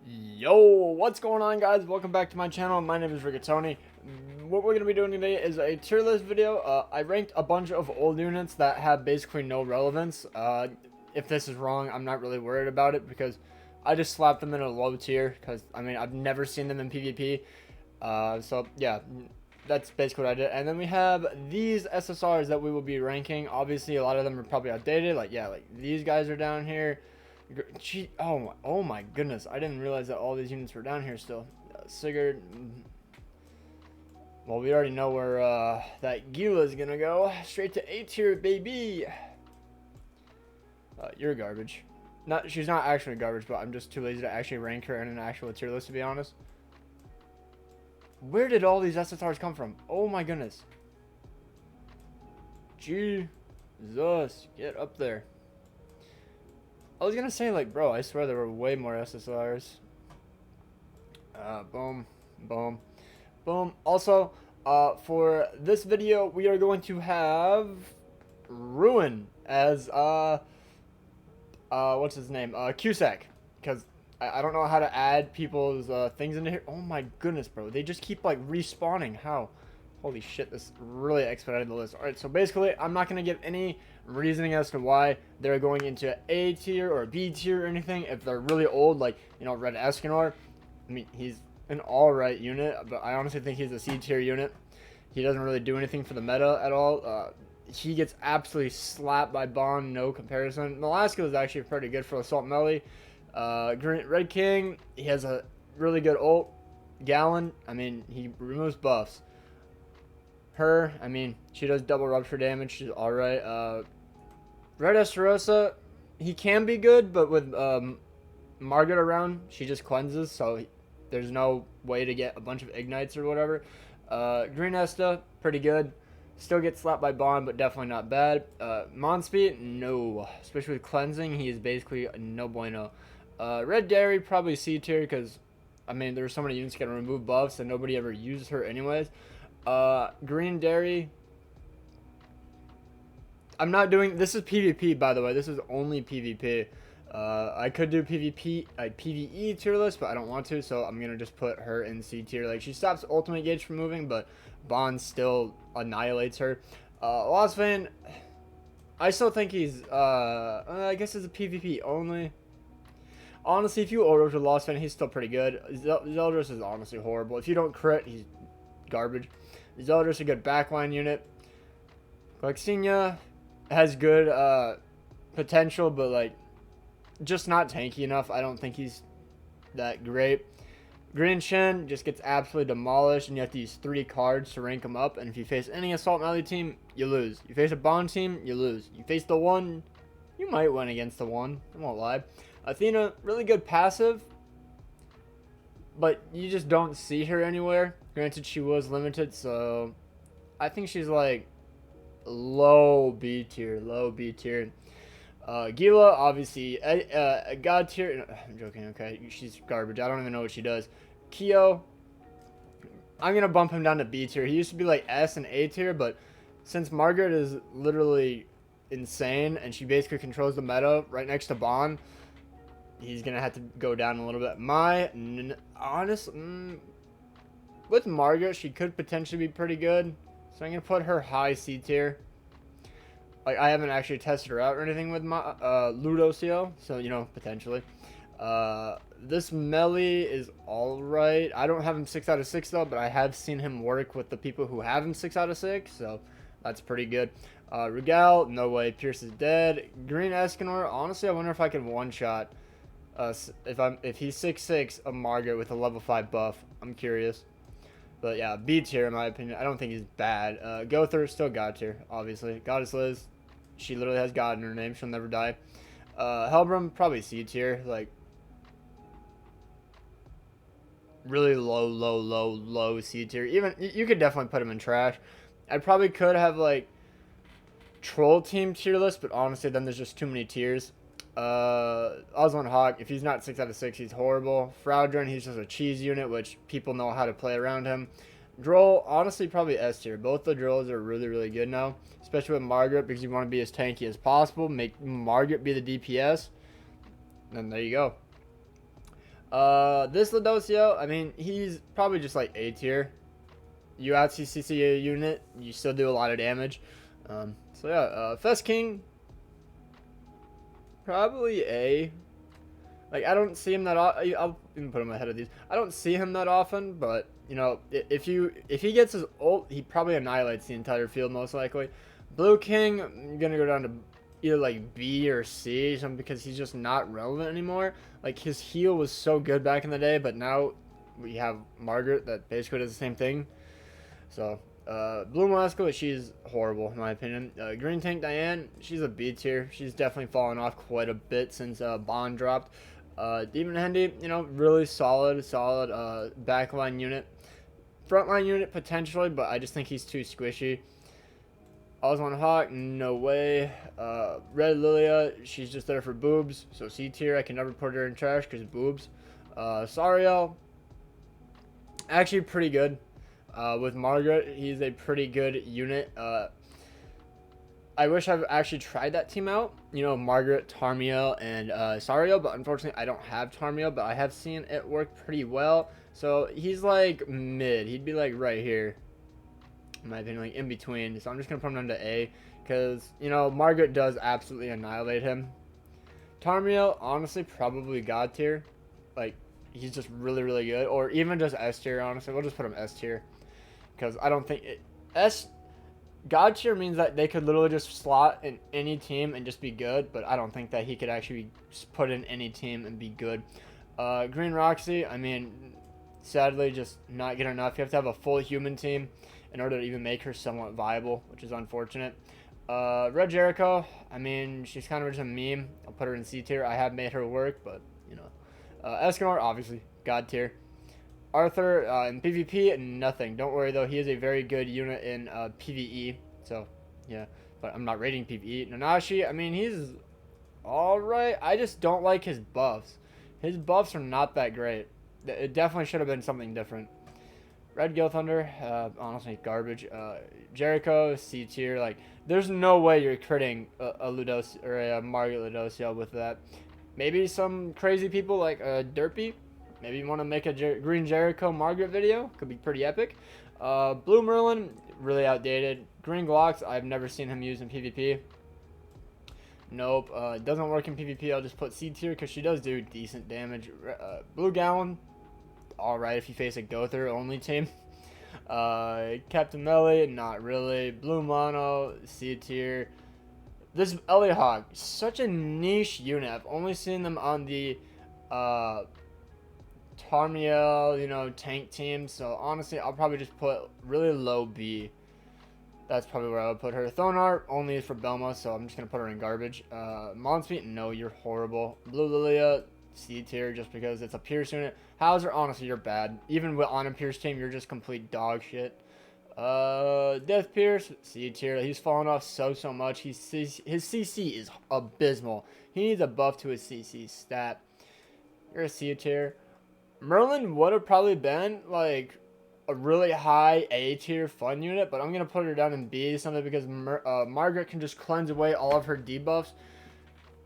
Yo, what's going on, guys? Welcome back to my channel. My name is Rigatoni. What we're going to be doing today is a tier list video. I ranked a bunch of old units that have basically no relevance. If this is wrong, I'm not really worried about it because I just slapped them in a low tier because, I mean, I've never seen them in PvP. So, yeah, that's basically what I did. And then we have these SSRs that we will be ranking. Obviously, a lot of them are probably outdated. Like these guys are down here. Gee, oh my goodness! I didn't realize that all these units were down here still. Sigurd. Well, we already know where that Gila is gonna go. Straight to A tier, baby. You're garbage. She's not actually garbage, but I'm just too lazy to actually rank her in an actual tier list, to be honest. Where did all these SSRs come from? Oh my goodness. Jesus, get up there. I was gonna say, like, bro, I swear there were way more SSRs. Boom, boom, boom. Also, for this video, we are going to have Ruin as, what's his name? Cusack. Because I don't know how to add people's, things into here. Oh my goodness, bro. They just keep, like, respawning. How? Holy shit, this really expedited the list. Alright, so basically, I'm not going to give any reasoning as to why they're going into A tier or B tier or anything. If they're really old, like, you know, Red Esquinor, I mean, he's an alright unit, but I honestly think he's a C tier unit. He doesn't really do anything for the meta at all. He gets absolutely slapped by Bond, no comparison. Alaska is actually pretty good for Assault Melee. Red King, he has a really good ult. Gallon, I mean, he removes buffs. Her, I mean, she does double rupture damage. She's alright. Red Esterosa, he can be good, but with Margaret around, she just cleanses, so there's no way to get a bunch of ignites or whatever. Green Esta, pretty good. Still gets slapped by Bond, but definitely not bad. Monspeed, no. Especially with cleansing, he is basically no bueno. Red Dairy, probably C tier, because, I mean, there's so many units that can remove buffs, and nobody ever uses her anyways. Green Dairy. I'm not doing, this is PvP, by the way. This is only PvP. I could do PvP, PvE tier list, but I don't want to, so I'm gonna just put her in C tier. Like, she stops ultimate gauge from moving, but Bond still annihilates her. Lost Van, I still think he's, I guess it's a PvP only. Honestly, if you order to Lost Van, he's still pretty good. Zeldris is honestly horrible. If you don't crit, he's garbage. Zeldris a good backline unit. Glyxinia has good potential, but like just not tanky enough. I don't think he's that great. Green Shen just gets absolutely demolished, and you have to use 3 cards to rank him up. And if you face any Assault Melee team, you lose. You face a Bond team, you lose. You face the 1, you might win against the 1. I won't lie. Athena, really good passive, but you just don't see her anywhere. Granted, she was limited, so I think she's like low B tier, Gila, obviously, God tier. I'm joking, okay? She's garbage. I don't even know what she does. Kyo, I'm going to bump him down to B tier. He used to be like S and A tier, but since Margaret is literally insane and she basically controls the meta right next to Bond, he's going to have to go down a little bit. With Margaret, she could potentially be pretty good. So I'm going to put her high C tier. Like, I haven't actually tested her out or anything with my Ludocio, so, you know, potentially. This Melee is alright. I don't have him 6 out of 6, though, but I have seen him work with the people who have him 6 out of 6, so that's pretty good. Regal, no way. Pierce is dead. Green Esquinor, honestly, I wonder if I can one-shot if he's 6'6", a Margaret with a level 5 buff. I'm curious. But yeah, B tier in my opinion. I don't think he's bad. Gother, still God tier, obviously. Goddess Liz, she literally has God in her name. She'll never die. Helbram, probably C tier. Like, really low C tier. Even, you could definitely put him in trash. I probably could have, like, Troll Team tier list, but honestly, then there's just too many tiers. Oswald Hawk, if he's not 6 out of 6, he's horrible. Fraudrin, he's just a cheese unit, which people know how to play around him. Droll, honestly, probably S tier. Both the Drolls are really good now, especially with Margaret, because you want to be as tanky as possible. Make Margaret be the DPS, and there you go. This Ladocio, I mean, he's probably just like A tier. You out CC a unit, you still do a lot of damage. So yeah, Fest King, probably A. Like, I don't see him that often. I'll even put him ahead of these. I don't see him that often, but you know, if he gets his ult, he probably annihilates the entire field most likely. Blue King, I'm gonna go down to either like B or C, something, because he's just not relevant anymore. Like, his heal was so good back in the day, but now we have Margaret that basically does the same thing. So, Blue Muscle, she's horrible in my opinion. Green Tank Diane, she's a B tier. She's definitely fallen off quite a bit since Bond dropped. Demon Handy, you know, really solid backline unit. Frontline unit potentially, but I just think he's too squishy. Oswald Hawk, no way. Red Lilia, she's just there for boobs. So C tier, I can never put her in trash because boobs. Sariel, actually pretty good. With Margaret, he's a pretty good unit. I wish I've actually tried that team out. You know, Margaret, Tarmiel, and Sariel, but unfortunately I don't have Tarmiel, but I have seen it work pretty well. So he's like mid. He'd be like right here, in my opinion, like in between. So I'm just going to put him down to A because, you know, Margaret does absolutely annihilate him. Tarmiel, honestly, probably God tier. Like, he's just really, really good. Or even just S tier, honestly. We'll just put him S tier. Because I don't think God tier means that they could literally just slot in any team and just be good, but I don't think that he could actually put in any team and be good. Green Roxy, I mean, sadly, just not good enough. You have to have a full human team in order to even make her somewhat viable, which is unfortunate. Red Jericho, I mean, she's kind of just a meme. I'll put her in C tier. I have made her work, but, you know. Esquinor, obviously, God tier. Arthur, in PvP, nothing. Don't worry, though. He is a very good unit in PvE. So, yeah. But I'm not rating PvE. Nanashi, I mean, he's alright. I just don't like his buffs. His buffs are not that great. It definitely should have been something different. Red Gill Thunder, honestly, garbage. Jericho, C tier. Like, there's no way you're critting a Ludos or a Margaret Ludosia with that. Maybe some crazy people like Derpy. Maybe you want to make a Green Jericho Margaret video. Could be pretty epic. Blue Merlin, really outdated. Green Glocks, I've never seen him use in PvP. Nope. Doesn't work in PvP. I'll just put C tier because she does do decent damage. Blue Gallon, alright if you face a Gother only team. Captain Melly, not really. Blue Mono, C tier. This Elliot Hog, such a niche unit. I've only seen them on the Tarmiel, you know, tank team. So honestly, I'll probably just put really low B. That's probably where I would put her. Thonar only is for Belma, so I'm just gonna put her in garbage. Monspeed, no, you're horrible. Blue Lilia, C tier, just because it's a Pierce unit. Hauser, honestly, you're bad. Even on a Pierce team, you're just complete dog shit. Death Pierce, C tier. He's fallen off so much. His CC is abysmal. He needs a buff to his CC stat. You're a C tier. Merlin would have probably been like a really high A tier fun unit, but I'm gonna put her down in B simply because Margaret can just cleanse away all of her debuffs.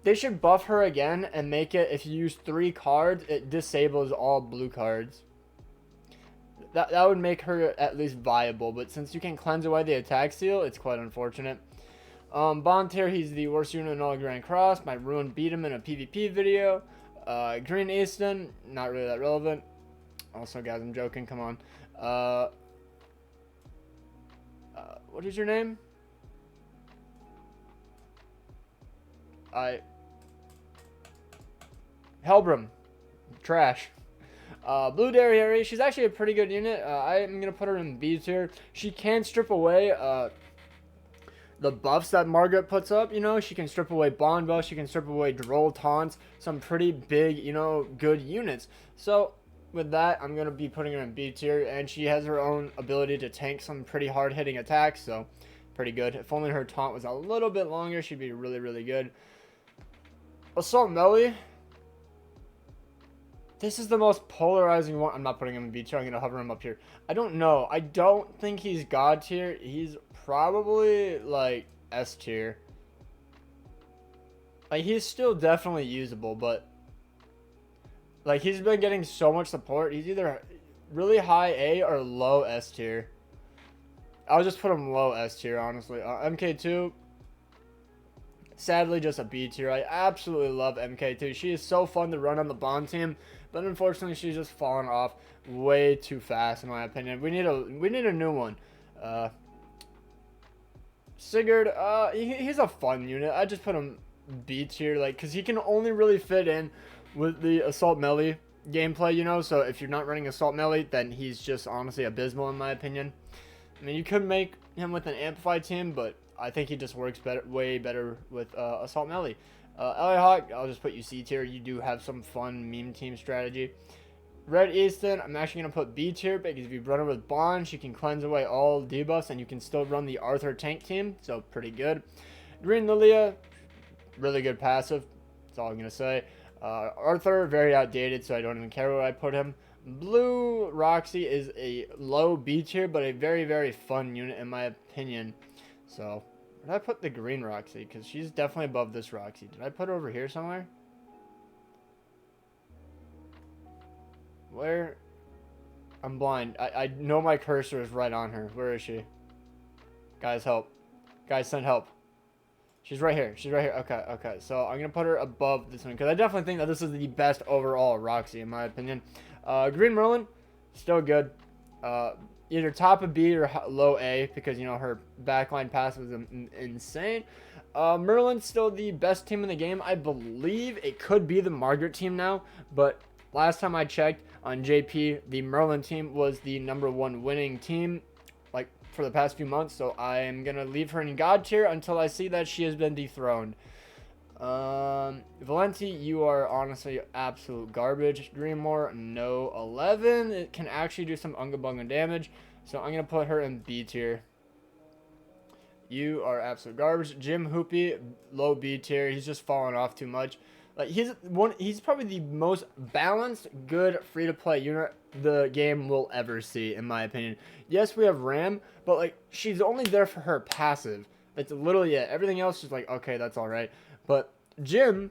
They should buff her again and make it, if you use 3 cards, it disables all blue cards. That would make her at least viable, but since you can cleanse away the attack seal, it's quite unfortunate. Bond tier, he's the worst unit in all Grand Cross. My Ruin beat him in a PvP video. Green Easton, not really that relevant. Also, guys, I'm joking, come on. What is your name? Helbram. Trash. Blue Harry, she's actually a pretty good unit. I'm going to put her in B tier. She can strip away the buffs that Margaret puts up. You know, she can strip away Bond buffs. She can strip away Droll taunts. Some pretty big, you know, good units. So, with that, I'm going to be putting her in B tier. And she has her own ability to tank some pretty hard-hitting attacks. So, pretty good. If only her taunt was a little bit longer, she'd be really, really good. Assault Melee. This is the most polarizing one. I'm not putting him in B tier. I'm going to hover him up here. I don't know. I don't think he's God tier. He's probably, like, S tier. Like, he's still definitely usable, but Like, he's been getting so much support. He's either really high A or low S tier. I'll just put him low S tier, honestly. MK2, sadly, just a B tier. I absolutely love MK2. She is so fun to run on the Bond team, but unfortunately, she's just fallen off way too fast, in my opinion. We need a new one. Sigurd, he's a fun unit. I just put him B tier, like, because he can only really fit in with the assault melee gameplay, you know. So if you're not running assault melee, then he's just honestly abysmal, in my opinion. I mean, you could make him with an amplified team, but I think he just works better, way better with assault melee. LA Hawk, I'll just put you C tier. You do have some fun meme team strategy. Red Easton, I'm actually going to put B tier because if you run her with Bond, she can cleanse away all debuffs and you can still run the Arthur tank team, so pretty good. Green Lilia, really good passive, that's all I'm going to say. Arthur, very outdated, so I don't even care where I put him. Blue Roxy is a low B tier, but a very, very fun unit in my opinion. So, where did I put the green Roxy? Because she's definitely above this Roxy. Did I put her over here somewhere? Where? I'm blind. I know my cursor is right on her. Where is she? Guys, help. Guys, send help. She's right here. She's right here. Okay, okay. So I'm going to put her above this one because I definitely think that this is the best overall Roxy in my opinion. Green Merlin, still good. Either top of B or low A because, you know, her backline passive is insane. Merlin's still the best team in the game. I believe it could be the Margaret team now, but last time I checked on JP, the Merlin team was the #1 winning team, like, for the past few months. So I am going to leave her in God tier until I see that she has been dethroned. Valencia, you are honestly absolute garbage. Greenmore, no 11. It can actually do some unga bunga damage. So I'm going to put her in B tier. You are absolute garbage. Jim Hoopy, low B tier. He's just fallen off too much. Like, he's probably the most balanced, good, free-to-play unit the game will ever see, in my opinion. Yes, we have Ram, but, like, she's only there for her passive. That's literally it. Everything else is like, okay, that's all right. But Jim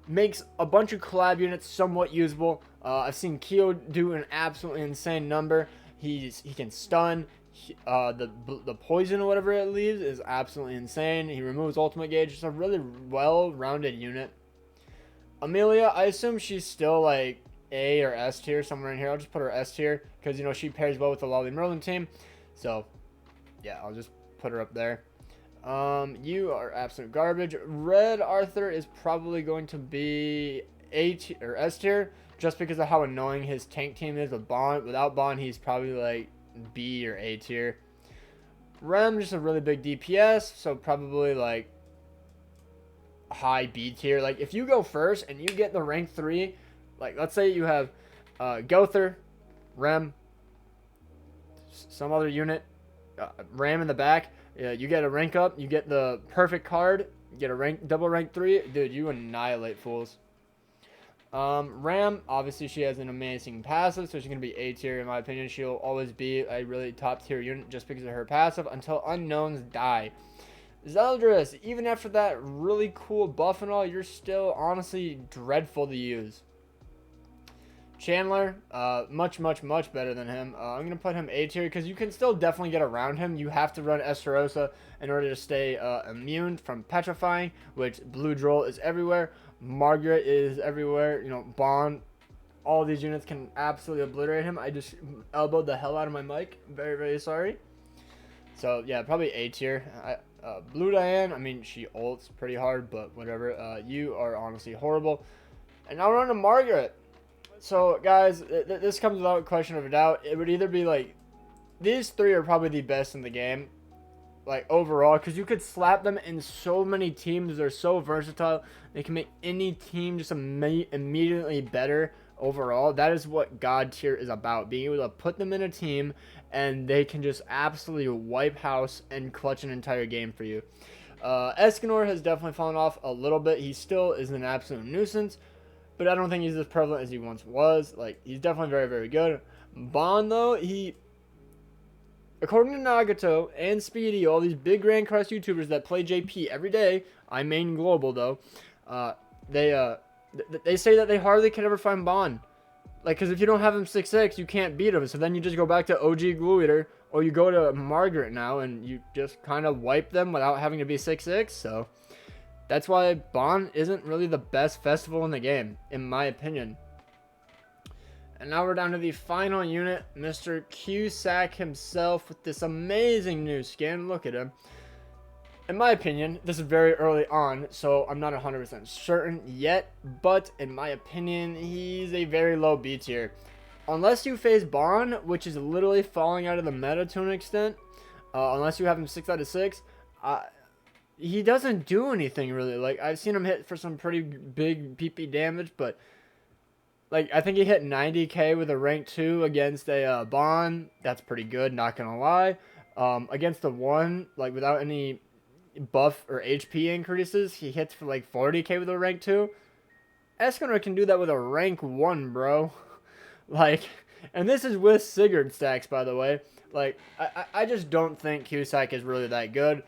makes a bunch of collab units somewhat usable. I've seen Keo do an absolutely insane number. He can stun. The poison or whatever it leaves is absolutely insane. He removes ultimate gauge. It's a really well-rounded unit. Amelia, I assume she's still like A or S tier somewhere in here. I'll just put her S tier because, you know, she pairs well with the Lolly Merlin team. So, yeah, I'll just put her up there. You are absolute garbage. Red Arthur is probably going to be A tier or S tier just because of how annoying his tank team is with Bond. Without Bond, he's probably like B or A tier. Rem, just a really big DPS, so probably like high B tier. Like, if you go first and you get the rank 3, like, let's say you have Gother, Rem, some other unit, Ram in the back, you get a rank up, you get the perfect card, you get a double rank 3, dude, you annihilate fools. Ram, obviously she has an amazing passive, so she's going to be A tier in my opinion. She'll always be a really top tier unit just because of her passive until unknowns die. Zeldris, even after that really cool buff and all, you're still honestly dreadful to use. Chandler, much better than him. I'm going to put him A tier because you can still definitely get around him. You have to run Esterosa in order to stay immune from petrifying, which Blue Droll is everywhere. Margaret is everywhere. You know, Bond, all these units can absolutely obliterate him. I just elbowed the hell out of my mic. Very sorry. So, yeah, probably A tier. Blue Diane, I mean, she ults pretty hard, but whatever. You are honestly horrible. And now we're on to Margaret. So, guys, this comes without question of a doubt. It would either be, like, these three are probably the best in the game, like, overall, because you could slap them in so many teams. They're so versatile. They can make any team just immediately better overall. That is what God tier is about, being able to put them in a team and they can just absolutely wipe house and clutch an entire game for you. Esquinor has definitely fallen off a little bit. He still is an absolute nuisance, but I don't think he's as prevalent as he once was. Like, he's definitely very good. Bond, though, according to Nagato and Speedy, all these big Grand Cross YouTubers that play JP every day, I main global though, they say that they hardly can ever find Bond. Like, because if you don't have him 6'6", you can't beat him. So then you just go back to OG Glue Eater, or you go to Margaret now, and you just kind of wipe them without having to be 6'6". So that's why Bond isn't really the best festival in the game, in my opinion. And now we're down to the final unit, Mr. Cusack himself with this amazing new skin. Look at him. In my opinion, this is very early on, so I'm not 100% certain yet, but in my opinion, he's a very low B tier. Unless you face Bond, which is literally falling out of the meta to an extent, unless you have him 6 out of 6, he doesn't do anything really. Like, I've seen him hit for some pretty big PP damage, but like, I think he hit 90k with a rank 2 against a Bond. That's pretty good, not gonna lie. Against the 1, like, without any buff or HP increases, he hits for like 40k with a rank 2. Esquinor can do that with a rank 1, bro. Like, and this is with Sigurd stacks, by the way. Like, I just don't think Cusack is really that good.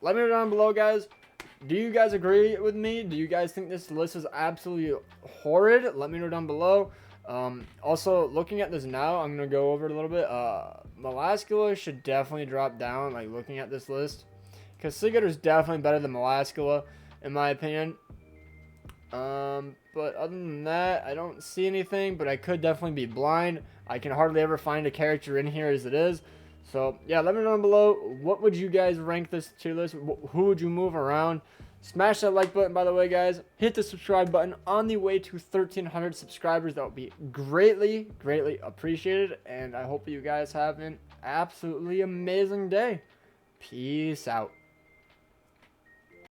Let me know down below, guys. Do you guys agree with me? Do you guys think this list is absolutely horrid? Let me know down below. Also, looking at this now, I'm going to go over it a little bit. Melascula should definitely drop down, like, looking at this list. Because Sigurd is definitely better than Melascula, in my opinion. But other than that, I don't see anything, but I could definitely be blind. I can hardly ever find a character in here as it is. So, yeah, let me know down below, what would you guys rank this tier list? Who would you move around? Smash that like button, by the way, guys. Hit the subscribe button on the way to 1,300 subscribers. That would be greatly, greatly appreciated. And I hope you guys have an absolutely amazing day. Peace out.